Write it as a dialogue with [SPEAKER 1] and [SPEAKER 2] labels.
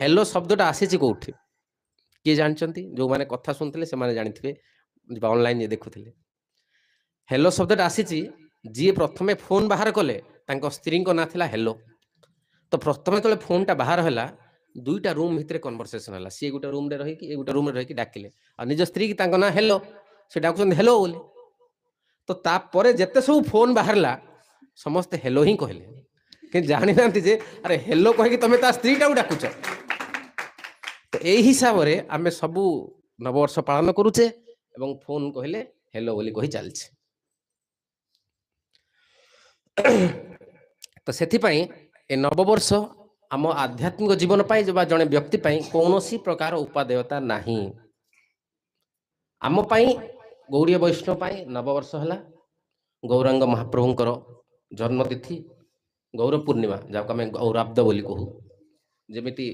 [SPEAKER 1] hello शब्दटा आसीची कोठी किए जानचंती जो माने कथा सुनथिले से माने जानिथिबे ऑनलाइन जे देखुथिले हेलो शब्दटा आसीची जी प्रथमे फोन बाहर कले तांको स्त्री को ना थिला हेलो तो प्रथमे तले फोनटा बाहर हला दुईटा रूम भितरे कन्वर्सेशन हला सी गुटा रूम रे रही कि ए गुटा रूम रे रही कि डाकिले आ निज स्त्री की तांको ना हेलो से डाकुछन हेलो बोले तो तापरे जेते सब फोन बाहरला समस्ते हेलो ही कहले कि जानी नांती जे अरे हेलो कह कि तमे ता स्त्री टा डाकुछ तो एही हिसाब रे आमे सब नववर्ष पालन करूचे एवं फोन कहले हेलो बोली कहि चलछे तो सेथि पई ए नववर्ष आम आध्यात्मिक जीवन पाई जबा जने व्यक्ति पाई कोनोसी प्रकार उपादेयता नाही आम पाई गौरी वैष्णव पाई नववर्ष हला गौरांग महाप्रभुंकर जन्मतिथि गौर पूर्णिमा जाको आम गौराब्द बोली कहू जेमिति